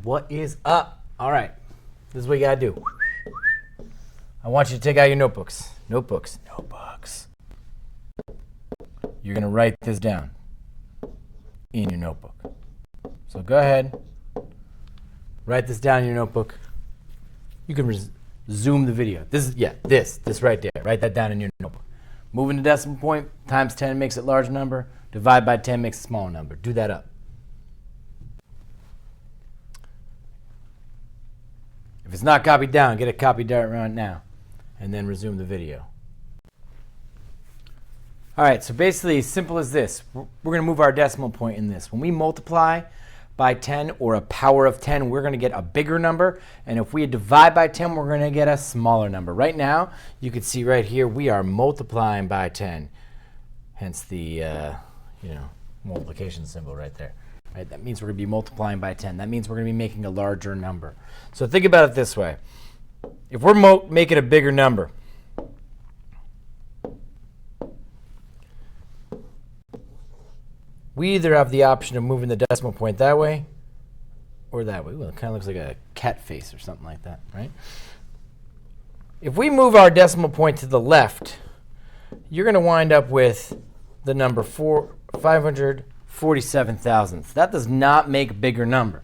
What is up? All right, this is what you gotta do. I want you to take out your notebooks. Notebooks. You're gonna write this down in your notebook. So go ahead, write this down in your notebook. You can zoom the video. This right there. Write that down in your notebook. Moving the decimal point times 10 makes it a large number. Divide by 10 makes it a small number. Do that up. If it's not copied down, get it copied down right now, and then resume the video. All right, so basically, simple as this. We're going to move our decimal point in this. When we multiply by 10 or a power of 10, we're going to get a bigger number, and if we divide by 10, we're going to get a smaller number. Right now, you can see right here, we are multiplying by 10, hence the multiplication symbol right there. Right, that means we're going to be multiplying by 10. That means we're going to be making a larger number. So think about it this way. If we're making a bigger number, we either have the option of moving the decimal point that way or that way. Well, it kind of looks like a cat face or something like that, right? If we move our decimal point to the left, you're going to wind up with the number 547 thousandths. That does not make a bigger number.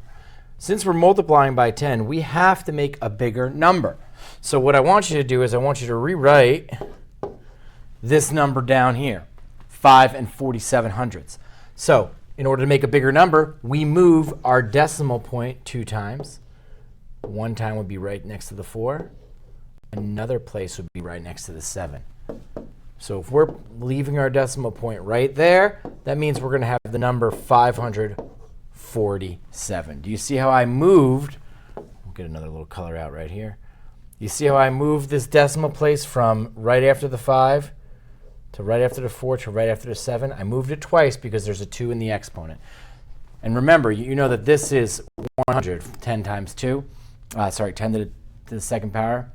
Since we're multiplying by 10, we have to make a bigger number. So what I want you to do is I want you to rewrite this number down here, 5 47 hundredths. So in order to make a bigger number, we move our decimal point 2 times. One time would be right next to the 4. Another place would be right next to the 7. So if we're leaving our decimal point right there, that means we're going to have the number 547. Do you see how I moved? We'll get another little color out right here. You see how I moved this decimal place from right after the 5 to right after the 4 to right after the 7? I moved it twice because there's a 2 in the exponent. And remember, you know that this is 100, 10 times 2. 10 to the second power.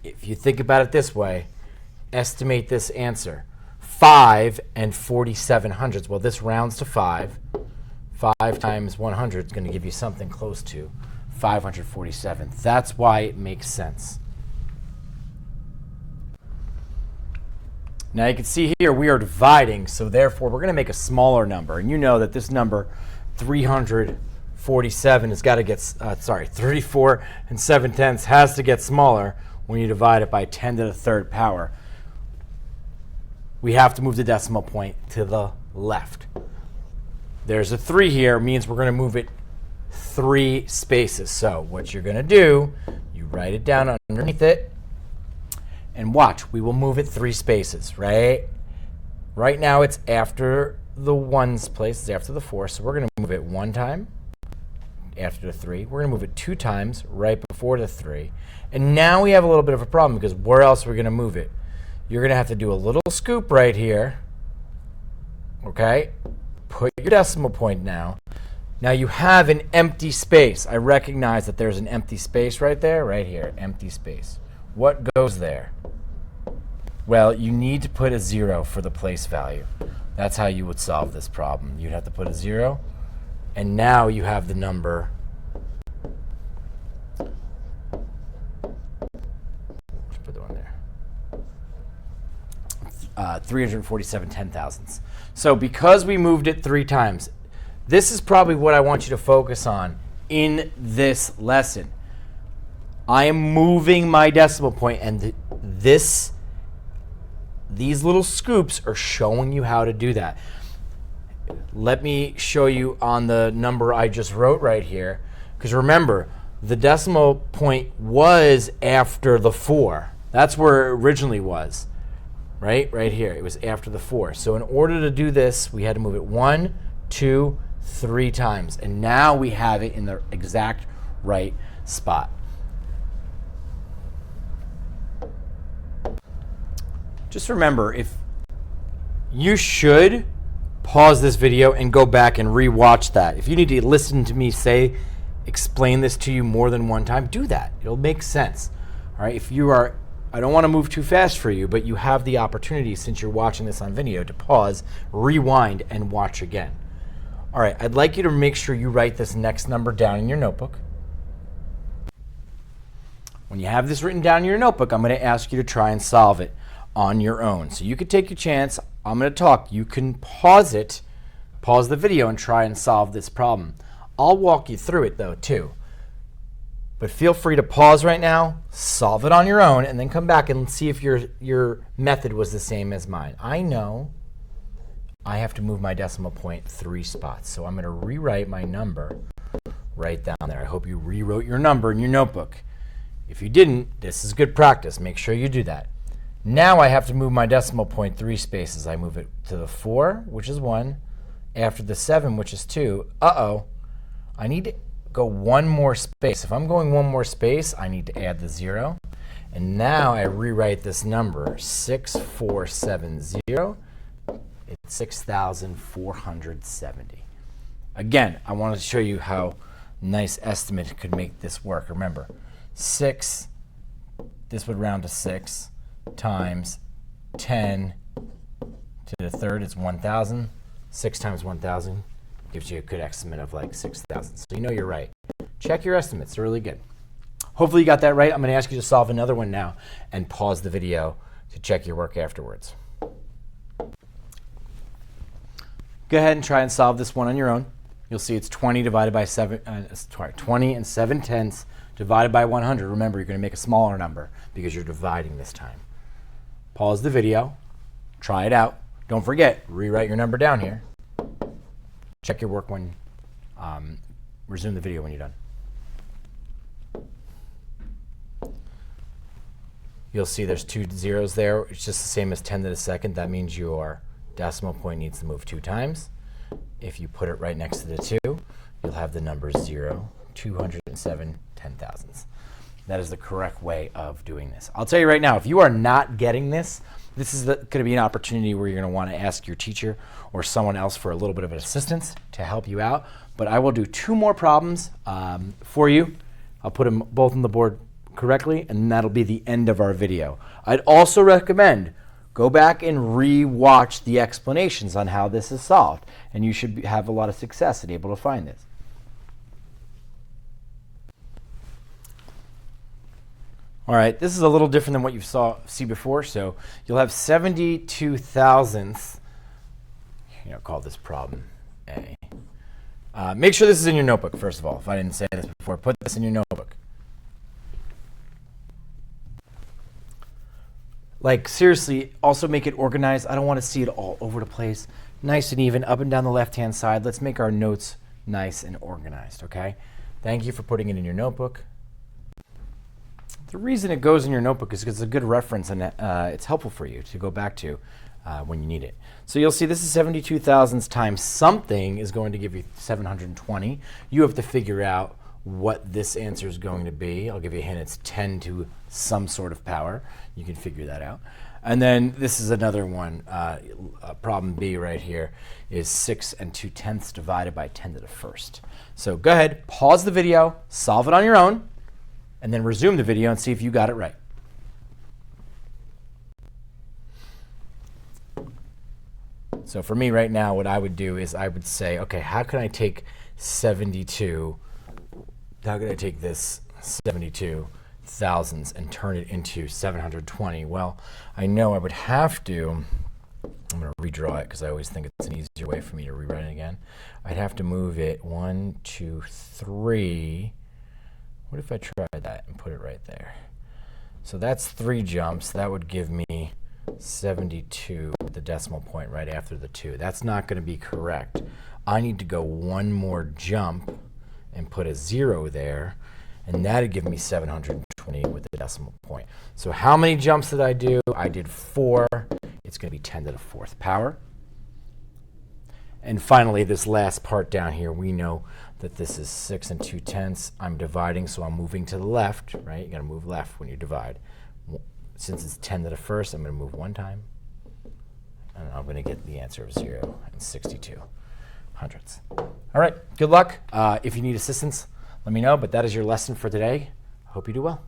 If you think about it this way, estimate this answer. 5 47 hundredths. Well, this rounds to 5. 5 times 100 is going to give you something close to 547. That's why it makes sense. Now you can see here we are dividing, so therefore we're going to make a smaller number. And you know that this number 347 has got to get, 34 7/10 has to get smaller when you divide it by 10 to the third power. We have to move the decimal point to the left. There's a 3 here, means we're going to move it 3 spaces. So what you're going to do, you write it down underneath it, and watch, we will move it 3 spaces, right? Right now it's after the 1's place, it's after the 4, so we're going to move it 1 time after the 3. We're going to move it 2 times right before the 3. And now we have a little bit of a problem because where else are we going to move it? You're going to have to do a little scoop right here, okay? Put your decimal point now. Now you have an empty space. I recognize that there's an empty space right there, right here, empty space. What goes there? Well, you need to put a 0 for the place value. That's how you would solve this problem. You'd have to put a 0, and now you have the number 347 10,000ths. So because we moved it 3 times, this is probably what I want you to focus on in this lesson. I am moving my decimal point, and these little scoops are showing you how to do that. Let me show you on the number I just wrote right here, because remember, the decimal point was after the 4. That's where it originally was. Right here. It was after the 4. So in order to do this, we had to move it 1, 2, 3 times. And now we have it in the exact right spot. Just remember, if you should pause this video and go back and rewatch that. If you need to listen to me explain this to you more than one time, do that. It'll make sense. All right. If you are I don't want to move too fast for you, but you have the opportunity, since you're watching this on video, to pause, rewind, and watch again. All right, I'd like you to make sure you write this next number down in your notebook. When you have this written down in your notebook, I'm going to ask you to try and solve it on your own. So you could take your chance. I'm going to talk. You can pause it, pause the video, and try and solve this problem. I'll walk you through it, though, too. But feel free to pause right now, solve it on your own, and then come back and see if your method was the same as mine. I know I have to move my decimal point 3 spots, so I'm going to rewrite my number right down there. I hope you rewrote your number in your notebook. If you didn't, this is good practice. Make sure you do that. Now I have to move my decimal point 3 spaces. I move it to the 4, which is 1, after the 7, which is 2. I need to go one more space. If I'm going one more space, I need to add the 0. And now I rewrite this number, 6470. It's 6,470. Again, I want to show you how nice estimate could make this work. Remember, 6, this would round to 6, times 10 to the third is 1,000. 6 times 1,000 gives you a good estimate of like 6,000. So you know you're right. Check your estimates. They're really good. Hopefully you got that right. I'm going to ask you to solve another one now and pause the video to check your work afterwards. Go ahead and try and solve this one on your own. You'll see it's 20 divided by 20 and 7/10 divided by 100. Remember, you're going to make a smaller number because you're dividing this time. Pause the video. Try it out. Don't forget, rewrite your number down here. Check your work when, resume the video when you're done. You'll see there's 2 zeros there. It's just the same as 10 to the second. That means your decimal point needs to move 2 times. If you put it right next to the 2, you'll have the numbers 0, 207 10,000ths. That is the correct way of doing this. I'll tell you right now, if you are not getting this, this is going to be an opportunity where you're going to want to ask your teacher or someone else for a little bit of assistance to help you out. But I will do 2 more problems for you. I'll put them both on the board correctly, and that'll be the end of our video. I'd also recommend go back and re-watch the explanations on how this is solved, and you should have a lot of success in able to find this. All right, this is a little different than what you see before. So you'll have 72 thousandths. Call this problem A. Make sure this is in your notebook, first of all. If I didn't say this before, put this in your notebook. Like, seriously, also make it organized. I don't want to see it all over the place. Nice and even, up and down the left-hand side. Let's make our notes nice and organized, okay? Thank you for putting it in your notebook. The reason it goes in your notebook is because it's a good reference and it's helpful for you to go back to when you need it. So you'll see this is 72 thousandths times something is going to give you 720. You have to figure out what this answer is going to be. I'll give you a hint. It's 10 to some sort of power. You can figure that out. And then this is another one. Problem B right here is 6 2/10 divided by 10 to the first. So go ahead, pause the video, solve it on your own, and then resume the video and see if you got it right. So for me right now, what I would do is I would say, okay, how can I take 72, how can I take this 72 thousandths and turn it into 720? Well, I know I would have to, I'm going to redraw it because I always think it's an easier way for me to rewrite it again. I'd have to move it 1, 2, 3. What if I tried that and put it right there? So that's 3 jumps. That would give me 72 with the decimal point right after the 2. That's not going to be correct. I need to go one more jump and put a 0 there, and that'd give me 720 with the decimal point. So how many jumps did I do? I did 4. It's going to be 10 to the 4th power. And finally, this last part down here, we know that this is 6 2/10. I'm dividing, so I'm moving to the left, right? You got to move left when you divide. Since it's 10 to the first, I'm going to move 1 time, and I'm going to get the answer of 0 and 62 hundredths. All right, good luck. If you need assistance, let me know, but that is your lesson for today. I hope you do well.